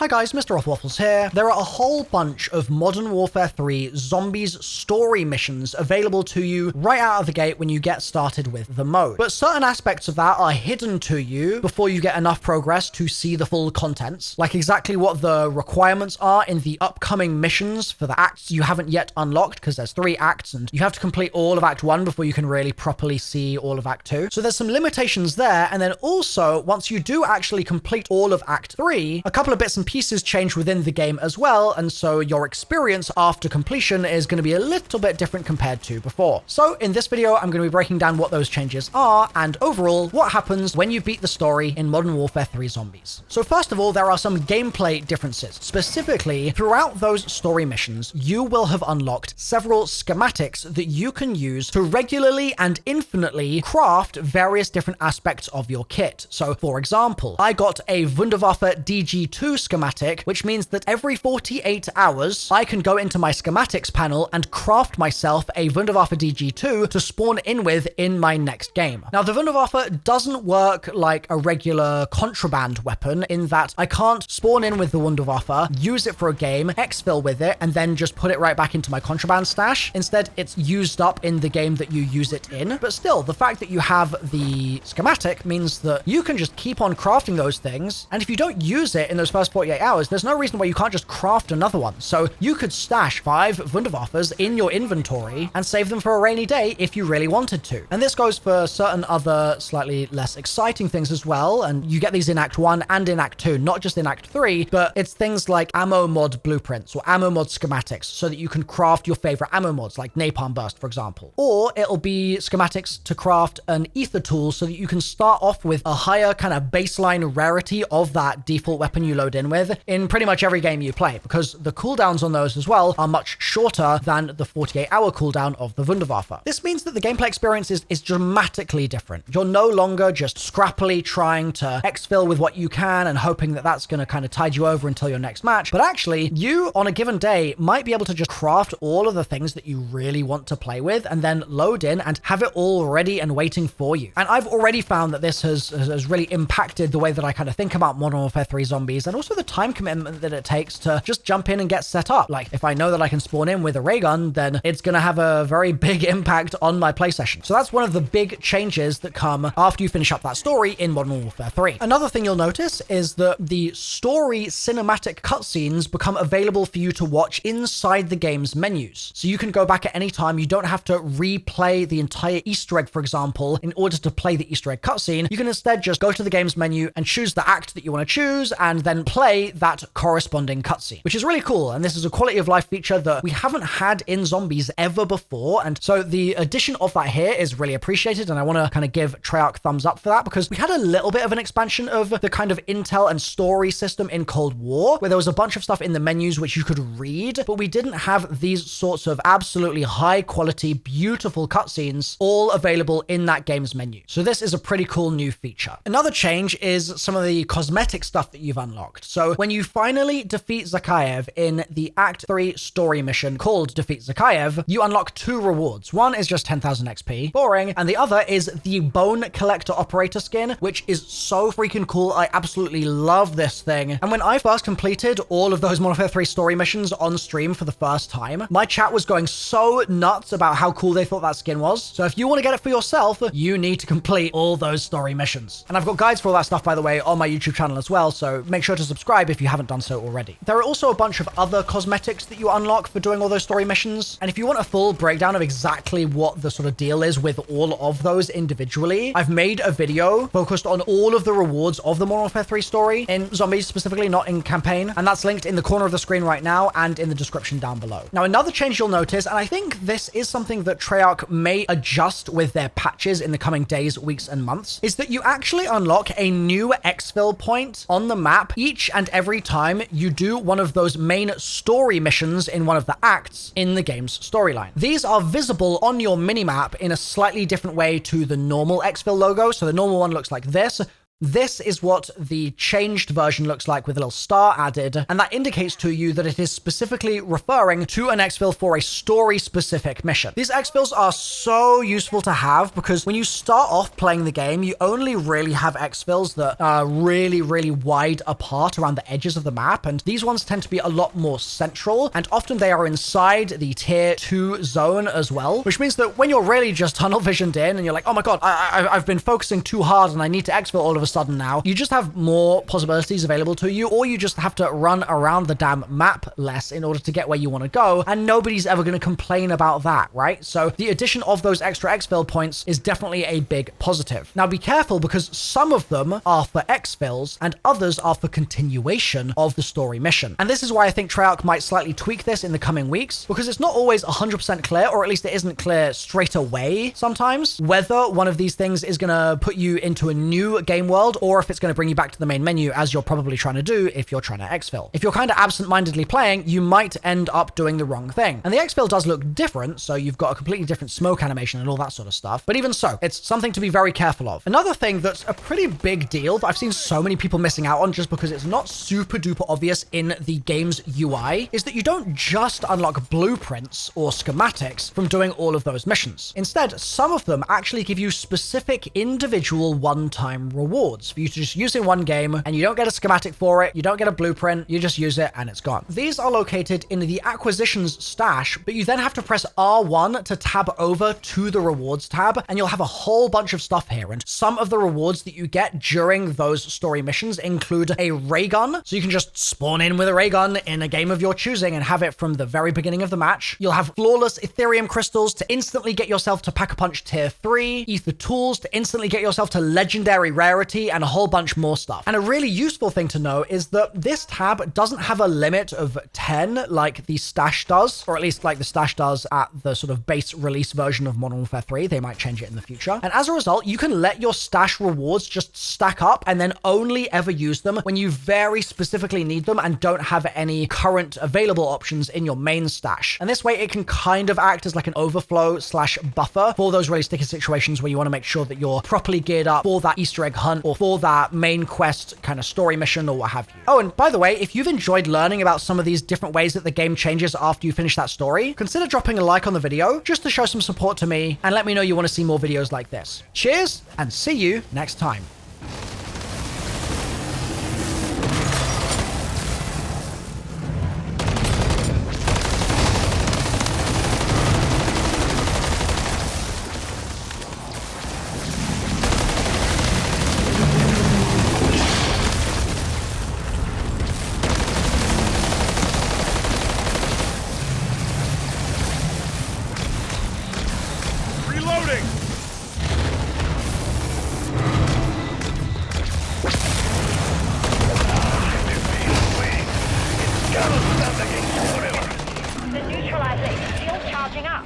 Hi guys, MrRoflWaffles here. There are a whole bunch of Modern Warfare 3 Zombies story missions available to you right out of the gate when you get started with the mode. But certain aspects of that are hidden to you before you get enough progress to see the full contents, like exactly what the requirements are in the upcoming missions for the acts you haven't yet unlocked, because there's 3 acts and you have to complete all of Act 1 before you can really properly see all of Act 2. So there's some limitations there, and then also, once you do actually complete all of Act 3, a couple of bits and pieces change within the game as well, and so your experience after completion is going to be a little bit different compared to before. So in this video, I'm going to be breaking down what those changes are, and overall, what happens when you beat the story in Modern Warfare 3 Zombies. So first of all, there are some gameplay differences. Specifically, throughout those story missions, you will have unlocked several schematics that you can use to regularly and infinitely craft various different aspects of your kit. So for example, I got a Wunderwaffe DG2 schematic, which means that every 48 hours, I can go into my schematics panel and craft myself a Wunderwaffe DG2 to spawn in with in my next game. Now, the Wunderwaffe doesn't work like a regular contraband weapon in that I can't spawn in with the Wunderwaffe, use it for a game, exfil with it, and then just put it right back into my contraband stash. Instead, it's used up in the game that you use it in. But still, the fact that you have the schematic means that you can just keep on crafting those things, and if you don't use it in those first 48 hours, there's no reason why you can't just craft another one. So you could stash 5 Wunderwaffes in your inventory and save them for a rainy day if you really wanted to. And this goes for certain other slightly less exciting things as well, and you get these in Act 1 and in Act 2, not just in Act 3, but it's things like ammo mod blueprints or ammo mod schematics so that you can craft your favorite ammo mods like Napalm Burst, for example. Or it'll be schematics to craft an ether tool so that you can start off with a higher kind of baseline rarity of that default weapon you load in with in pretty much every game you play, because the cooldowns on those as well are much shorter than the 48-hour cooldown of the Wunderwaffe. This means that the gameplay experience is dramatically different. You're no longer just scrappily trying to exfil with what you can and hoping that that's going to kind of tide you over until your next match, but actually, you on a given day might be able to just craft all of the things that you really want to play with and then load in and have it all ready and waiting for you. And I've already found that this has really impacted the way that I kind of think about Modern Warfare 3 Zombies, and also the time commitment that it takes to just jump in and get set up. Like, if I know that I can spawn in with a Raygun, then it's going to have a very big impact on my play session. So that's one of the big changes that come after you finish up that story in Modern Warfare 3. Another thing you'll notice is that the story cinematic cutscenes become available for you to watch inside the game's menus. So you can go back at any time. You don't have to replay the entire Easter egg, for example, in order to play the Easter egg cutscene. You can instead just go to the game's menu and choose the act that you want to choose and then play that corresponding cutscene, which is really cool. And this is a quality of life feature that we haven't had in Zombies ever before. And so the addition of that here is really appreciated. And I want to kind of give Treyarch thumbs up for that, because we had a little bit of an expansion of the kind of intel and story system in Cold War, where there was a bunch of stuff in the menus which you could read, but we didn't have these sorts of absolutely high quality, beautiful cutscenes all available in that game's menu. So this is a pretty cool new feature. Another change is some of the cosmetic stuff that you've unlocked. So when you finally defeat Zakhaev in the Act 3 story mission called Defeat Zakhaev, you unlock 2 rewards. One is just 10,000 XP, boring, and the other is the Bone Collector Operator skin, which is so freaking cool. I absolutely love this thing. And when I first completed all of those Modern Warfare 3 story missions on stream for the first time, my chat was going so nuts about how cool they thought that skin was. So if you want to get it for yourself, you need to complete all those story missions. And I've got guides for all that stuff, by the way, on my YouTube channel as well, so make sure to subscribe if you haven't done so already. There are also a bunch of other cosmetics that you unlock for doing all those story missions, and if you want a full breakdown of exactly what the sort of deal is with all of those individually, I've made a video focused on all of the rewards of the Modern Warfare 3 story, in Zombies specifically, not in campaign, and that's linked in the corner of the screen right now and in the description down below. Now, another change you'll notice, and I think this is something that Treyarch may adjust with their patches in the coming days, weeks, and months, is that you actually unlock a new exfil point on the map each and every time you do one of those main story missions in one of the acts in the game's storyline. These are visible on your minimap in a slightly different way to the normal exfil logo. So the normal one looks like this, This is what the changed version looks like with a little star added, and that indicates to you that it is specifically referring to an Xfill for a story-specific mission. These Xfills are so useful to have because when you start off playing the game, you only really have Xfills that are really, really wide apart around the edges of the map, and these ones tend to be a lot more central, and often they are inside the tier 2 zone as well, which means that when you're really just tunnel visioned in and you're like, oh my god, I've been focusing too hard and I need to Xfill all of a sudden now, you just have more possibilities available to you, or you just have to run around the damn map less in order to get where you want to go, and nobody's ever going to complain about that, right? So the addition of those extra Xfill points is definitely a big positive. Now be careful because some of them are for Xfills and others are for continuation of the story mission. And this is why I think Treyarch might slightly tweak this in the coming weeks, because it's not always 100% clear, or at least it isn't clear straight away sometimes, whether one of these things is going to put you into a new game world or if it's going to bring you back to the main menu, as you're probably trying to do if you're trying to Xfill. If you're kind of absent-mindedly playing, you might end up doing the wrong thing. And the Xfill does look different, so you've got a completely different smoke animation and all that sort of stuff. But even so, it's something to be very careful of. Another thing that's a pretty big deal that I've seen so many people missing out on just because it's not super duper obvious in the game's UI is that you don't just unlock blueprints or schematics from doing all of those missions. Instead, some of them actually give you specific individual one-time rewards for you to just use in one game, and you don't get a schematic for it, you don't get a blueprint, you just use it and it's gone. These are located in the acquisitions stash, but you then have to press R1 to tab over to the rewards tab, and you'll have a whole bunch of stuff here. And some of the rewards that you get during those story missions include a Raygun, so you can just spawn in with a Raygun in a game of your choosing and have it from the very beginning of the match. You'll have flawless Ethereum crystals to instantly get yourself to Pack-a-Punch tier 3, ether tools to instantly get yourself to legendary rarity, and a whole bunch more stuff. And a really useful thing to know is that this tab doesn't have a limit of 10 like the stash does, or at least like the stash does at the sort of base release version of Modern Warfare 3. They might change it in the future. And as a result, you can let your stash rewards just stack up and then only ever use them when you very specifically need them and don't have any current available options in your main stash. And this way it can kind of act as like an overflow slash buffer for those really sticky situations where you want to make sure that you're properly geared up for that Easter egg hunt or for that main quest kind of story mission or what have you. Oh, and by the way, if you've enjoyed learning about some of these different ways that the game changes after you finish that story, consider dropping a like on the video just to show some support to me and let me know you want to see more videos like this. Cheers, and see you next time. The neutralizer is still charging up.